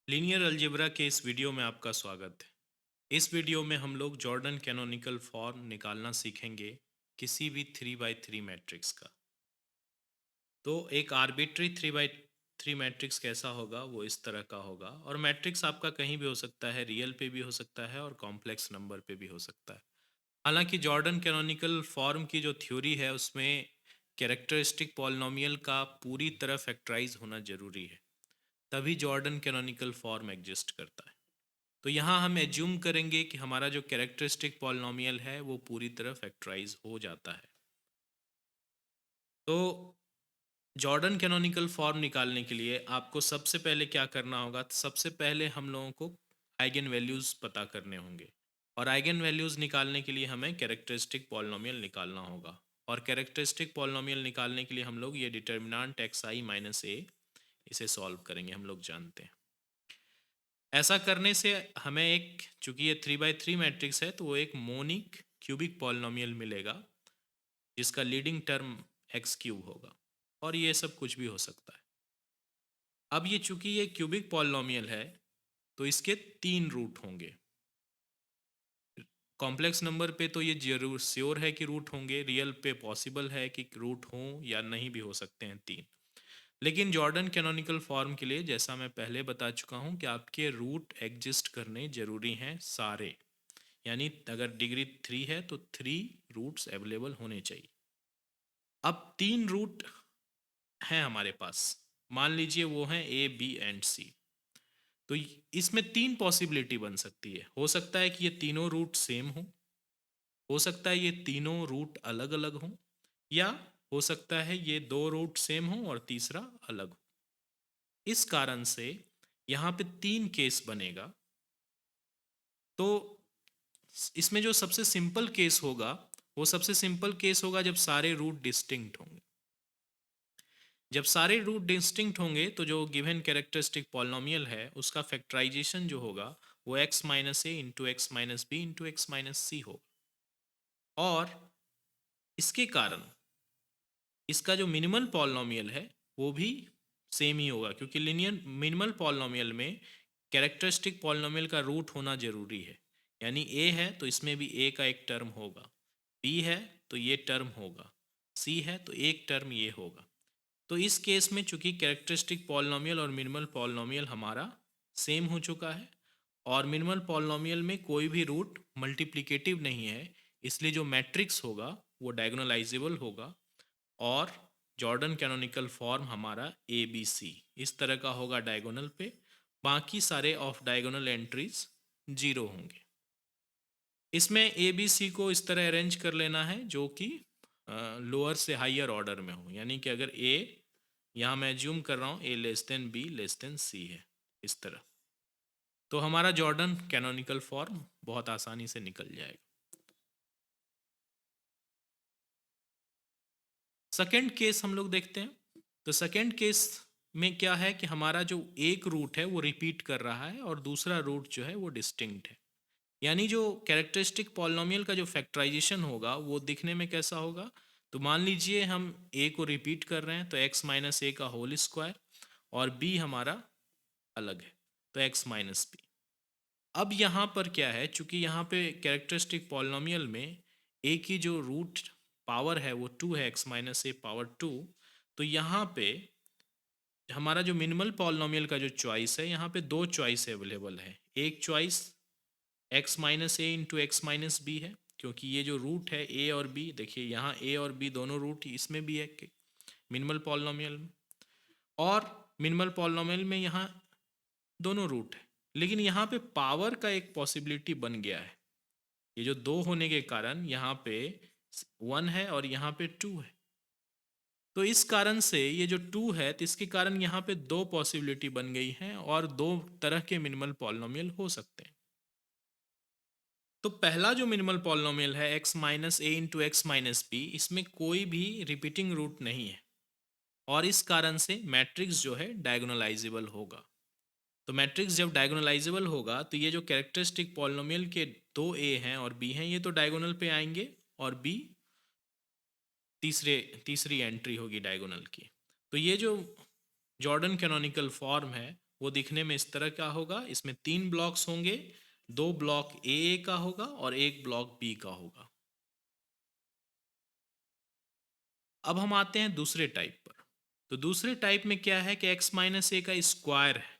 Linear algebra के इस video में आपका स्वागत है। इस वीडियो में हम लोग जॉर्डन कैनोनिकल फॉर्म निकालना सीखेंगे किसी भी 3 बाई 3 मैट्रिक्स का। तो एक आर्बिट्री 3 बाई 3 मैट्रिक्स कैसा होगा, वो इस तरह का होगा। और मैट्रिक्स आपका कहीं भी हो सकता है, रियल पे भी हो सकता है और कॉम्प्लेक्स नंबर पे भी हो सकता है। हालांकि जॉर्डन कैनोनिकल फॉर्म की जो थ्योरी है उसमें कैरेक्टरिस्टिक पॉलिनोमियल का पूरी तरह फैक्टराइज होना जरूरी है, तभी जॉर्डन कैनोनिकल फॉर्म एग्जिस्ट करता है। तो यहाँ हम एज्यूम करेंगे कि हमारा जो कैरेक्टरिस्टिक पॉलिनोमियल है वो पूरी तरह फैक्टराइज हो जाता है। तो जॉर्डन कैनोनिकल फॉर्म निकालने के लिए आपको सबसे पहले क्या करना होगा? सबसे पहले हम लोगों को आइगन वैल्यूज़ पता करने होंगे, और आइगन वैल्यूज़ निकालने के लिए हमें कैरेक्टरिस्टिक पॉलिनोमियल निकालना होगा। और कैरेक्टरिस्टिक पॉलिनोमियल निकालने के लिए हम लोग ये डिटर्मिनेंट एक्स आई माइनस ए इसे सॉल्व करेंगे, हम लोग जानते हैं। ऐसा करने से हमें एक, चूंकि ये 3 बाई 3 मैट्रिक्स है, तो वो एक मोनिक क्यूबिक पॉलिनोमियल मिलेगा जिसका लीडिंग टर्म एक्स क्यूब होगा, और ये सब कुछ भी हो सकता है। अब ये चूंकि ये क्यूबिक पॉलिनोमियल है तो इसके 3 रूट होंगे। कॉम्प्लेक्स नंबर पे तो ये जरूर श्योर है कि रूट होंगे, रियल पे पॉसिबल है कि रूट हों या नहीं भी हो सकते हैं 3। लेकिन जॉर्डन कैनोनिकल फॉर्म के लिए, जैसा मैं पहले बता चुका हूँ, कि आपके रूट एग्जिस्ट करने जरूरी हैं सारे। यानी अगर डिग्री 3 है तो 3 रूट्स अवेलेबल होने चाहिए। अब 3 रूट हैं हमारे पास, मान लीजिए वो हैं ए बी एंड सी। तो इसमें 3 पॉसिबिलिटी बन सकती है। हो सकता है कि ये तीनों रूट सेम हो सकता है ये तीनों रूट अलग अलग हों, या हो सकता है ये 2 रूट सेम हों और तीसरा अलग हो। इस कारण से यहाँ पे 3 केस बनेगा। तो इसमें जो सबसे सिंपल केस होगा, वो सबसे सिंपल केस होगा जब सारे रूट डिस्टिंक्ट होंगे। जब सारे रूट डिस्टिंक्ट होंगे तो जो गिवन कैरेक्टरिस्टिक पॉलिनोमियल है उसका फैक्टराइजेशन जो होगा वो x minus a into x minus b into x minus c होगा। और इसके कारण इसका जो मिनिमल पॉलिनोमियल है वो भी सेम ही होगा, क्योंकि लिनियर मिनिमल पॉलिनोमियल में कैरेक्टरिस्टिक पॉलिनोमियल का रूट होना जरूरी है। यानी a है तो इसमें भी a का एक टर्म होगा, b है तो ये टर्म होगा, c है तो एक टर्म ये होगा। तो इस केस में चूंकि कैरेक्टरिस्टिक पॉलिनोमियल और मिनिमल पॉलिनोमियल हमारा सेम हो चुका है, और मिनिमल पॉलिनोमियल में कोई भी रूट मल्टीप्लिकेटिव नहीं है, इसलिए जो मैट्रिक्स होगा वो डायगोनलाइजेबल होगा। और जॉर्डन कैनोनिकल फॉर्म हमारा ए बी सी इस तरह का होगा डायगोनल पे। बाकी सारे ऑफ डायगोनल एंट्रीज 0 होंगे। इसमें ए बी सी को इस तरह अरेंज कर लेना है जो कि लोअर से हाइयर ऑर्डर में हो। यानी कि अगर ए, यहाँ मैं एज्यूम कर रहा हूँ a less than b less than c है, इस तरह, तो हमारा जॉर्डन कैनोनिकल फॉर्म बहुत आसानी से निकल जाएगा। सेकेंड केस हम लोग देखते हैं। तो सेकेंड केस में क्या है कि हमारा जो एक रूट है वो रिपीट कर रहा है और दूसरा रूट जो है वो डिस्टिंक्ट है। यानी जो कैरेक्टरिस्टिक पॉलिनोमियल का जो फैक्टराइजेशन होगा वो दिखने में कैसा होगा? तो मान लीजिए हम a को रिपीट कर रहे हैं तो x माइनस ए का होल स्क्वायर, और b हमारा अलग है तो x माइनस बी। अब यहाँ पर क्या है, चूंकि यहाँ पे कैरेक्टरिस्टिक पॉलिनोमियल में a की जो रूट पावर है वो 2 है, x माइनस ए पावर 2। तो यहाँ पे हमारा जो मिनिमल पॉलिनोमियल का जो चॉइस है, यहाँ पे 2 चॉइस अवेलेबल है। एक choice x minus a into x minus B है, क्योंकि ये जो रूट है a और b, देखिए यहाँ a और b दोनों रूट इसमें भी है मिनिमल पॉलिनोमियल में। और मिनिमल पॉलिनोमियल में यहाँ दोनों रूट है, लेकिन यहाँ पे पावर का एक पॉसिबिलिटी बन गया है। ये जो 2 होने के कारण यहाँ पे 1 है और यहाँ पे 2 है। तो इस कारण से ये जो 2 है तो इसके कारण यहाँ पे 2 पॉसिबिलिटी बन गई हैं, और 2 तरह के मिनिमल पॉलिनोमियल हो सकते हैं। तो पहला जो मिनिमल पॉलिनोमियल है x minus a into x minus B, इसमें कोई भी रिपीटिंग रूट नहीं है, और इस कारण से मैट्रिक्स जो है डायगोनलाइजेबल होगा। तो मैट्रिक्स जब डायगोनलाइजेबल होगा तो ये जो कैरेक्टरिस्टिक पॉलिनोमियल के 2a हैं और b हैं, ये तो डायगोनल पे आएंगे, और b तीसरी एंट्री होगी डायगोनल की। तो ये जो जॉर्डन कैनोनिकल फॉर्म है वो दिखने में इस तरह का होगा। इसमें 3 ब्लॉक्स होंगे, 2 ब्लॉक ए का होगा और 1 ब्लॉक बी का होगा। अब हम आते हैं दूसरे टाइप पर। तो दूसरे टाइप में क्या है कि x माइनस ए का स्क्वायर है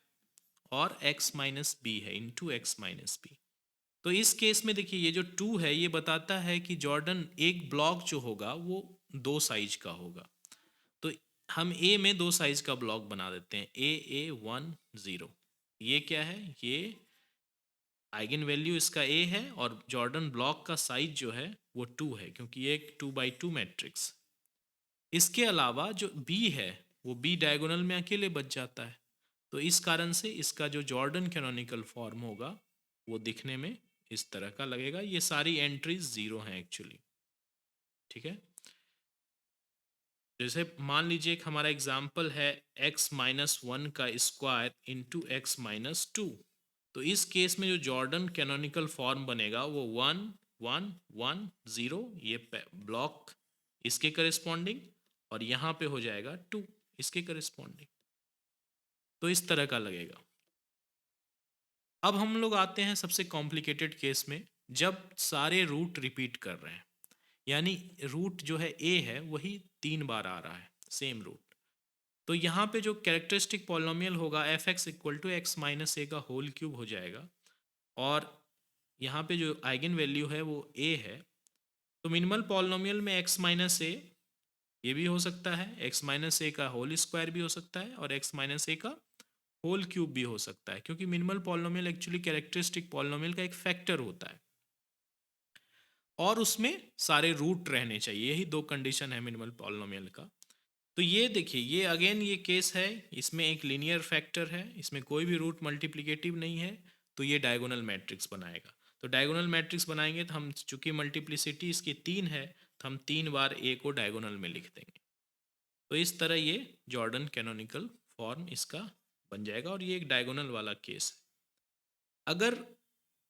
और x माइनस बी है इंटू एक्स माइनस बी। तो इस केस में देखिए ये जो 2 है ये बताता है कि जॉर्डन एक ब्लॉक जो होगा वो 2 साइज का होगा। तो हम ए में 2 साइज का ब्लॉक बना देते हैं, A1 0। ये क्या है, ये आइगन वैल्यू इसका ए है और जॉर्डन ब्लॉक का साइज जो है वो 2 है, क्योंकि ये एक 2 by 2 मैट्रिक्स। इसके अलावा जो बी है वो बी डायगोनल में अकेले बच जाता है। तो इस कारण से इसका जो जॉर्डन कैनोनिकल फॉर्म होगा वो दिखने में इस तरह का लगेगा। ये सारी एंट्रीज 0 हैं एक्चुअली, ठीक है। जैसे मान लीजिए एक हमारा एग्जाम्पल है x-1 का स्क्वायर इंटू x-2। तो इस केस में जो जॉर्डन कैनोनिकल फॉर्म बनेगा वो 1 1 1 0, ये ब्लॉक इसके करिस्पॉन्डिंग, और यहाँ पे हो जाएगा 2 इसके करिस्पॉन्डिंग। तो इस तरह का लगेगा। अब हम लोग आते हैं सबसे कॉम्प्लिकेटेड केस में, जब सारे रूट रिपीट कर रहे हैं, यानी रूट जो है ए है वही 3 बार आ रहा है, सेम रूट। तो यहाँ पे जो कैरेक्टरिस्टिक पॉलिनोमियल होगा f x equal to x minus a का होल क्यूब हो जाएगा, और यहाँ पे जो आइगन वैल्यू है वो ए है। तो मिनिमल पॉलिनोमियल में एक्स माइनस ए ये भी हो सकता है, एक्स माइनस ए का होल स्क्वायर भी हो सकता है, और एक्स माइनस ए का होल क्यूब भी हो सकता है, क्योंकि minimal polynomial actually characteristic polynomial का एक फैक्टर होता है और उसमें सारे रूट रहने चाहिए। यही 2 कंडीशन है मिनिमल पॉलिनोमियल का। तो ये देखिए ये अगेन ये केस है, इसमें एक लीनियर फैक्टर है, इसमें कोई भी रूट मल्टीप्लिकेटिव नहीं है, तो ये डायगोनल मैट्रिक्स बनाएगा। तो डायगोनल मैट्रिक्स बनाएंगे तो हम, चूंकि मल्टीप्लिसिटी इसकी 3 है, तो हम 3 बार ए को डायगोनल में लिख देंगे। तो इस तरह ये जॉर्डन कैनोनिकल फॉर्म इसका बन जाएगा, और ये एक डायगोनल वाला केस है। अगर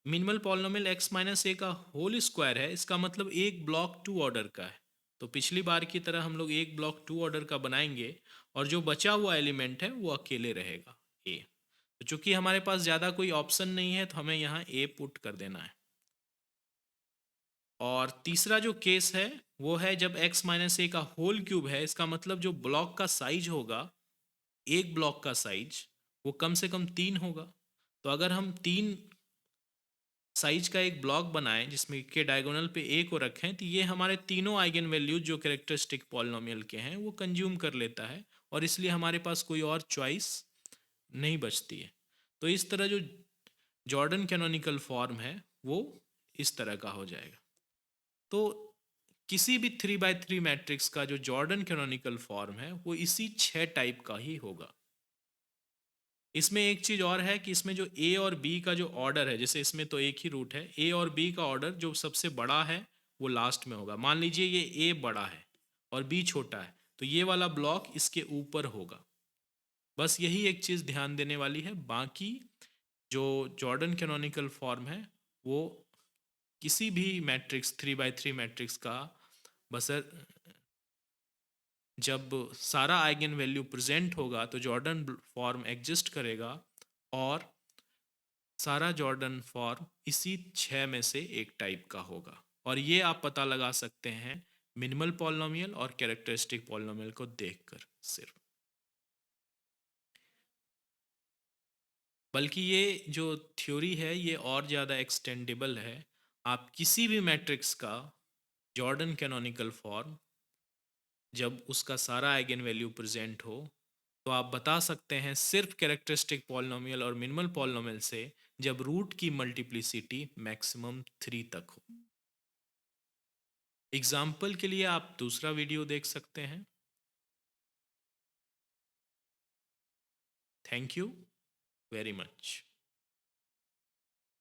minimal polynomial x minus a का होल स्क्वायर है, इसका मतलब एक ब्लॉक 2 ऑर्डर का है। तो पिछली बार की तरह हम लोग एक ब्लॉक 2 ऑर्डर का बनाएंगे, और जो बचा हुआ एलिमेंट है वो अकेले रहेगा ए। तो चूंकि हमारे पास ज़्यादा कोई ऑप्शन नहीं है तो हमें यहाँ ए पुट कर देना है। और तीसरा जो केस है वो है जब x माइनस ए का होल क्यूब है, इसका मतलब जो ब्लॉक का साइज होगा, एक ब्लॉक का साइज वो कम से कम 3 होगा। तो अगर हम 3 साइज का एक ब्लॉक बनाएं जिसमें के डायगोनल पे ए को रखें, तो ये हमारे तीनों आइगन वैल्यूज जो कैरेक्टरिस्टिक पॉलिनोमियल के हैं वो कंज्यूम कर लेता है, और इसलिए हमारे पास कोई और चॉइस नहीं बचती है। तो इस तरह जो जॉर्डन कैनोनिकल फॉर्म है वो इस तरह का हो जाएगा। तो किसी भी 3 by 3 मैट्रिक्स का जो जॉर्डन कैनोनिकल फॉर्म है वो इसी 6 टाइप का ही होगा। इसमें एक चीज़ और है कि इसमें जो ए और बी का जो ऑर्डर है, जैसे इसमें तो एक ही रूट है, ए और बी का ऑर्डर जो सबसे बड़ा है वो लास्ट में होगा। मान लीजिए ये ए बड़ा है और बी छोटा है, तो ये वाला ब्लॉक इसके ऊपर होगा। बस यही एक चीज़ ध्यान देने वाली है। बाकी जो जॉर्डन कैनोनिकल फॉर्म है वो किसी भी मैट्रिक्स 3 by 3 मैट्रिक्स का बसर जब सारा आइगन वैल्यू प्रेजेंट होगा तो जॉर्डन फॉर्म एग्जिस्ट करेगा, और सारा जॉर्डन फॉर्म इसी 6 में से एक टाइप का होगा। और ये आप पता लगा सकते हैं मिनिमल पॉलिनोमियल और कैरेक्टरिस्टिक पॉलिनोमियल को देखकर सिर्फ। बल्कि ये जो थ्योरी है ये और ज़्यादा एक्सटेंडेबल है। आप किसी भी मैट्रिक्स का जॉर्डन कैनोनिकल फॉर्म जब उसका सारा आइगन वैल्यू प्रेजेंट हो, तो आप बता सकते हैं सिर्फ कैरेक्टरिस्टिक पॉलिनोमियल और मिनिमल पॉलिनोमियल से, जब रूट की मल्टीप्लिसिटी मैक्सिमम 3 तक हो। एग्जाम्पल के लिए आप दूसरा वीडियो देख सकते हैं। Thank you very much.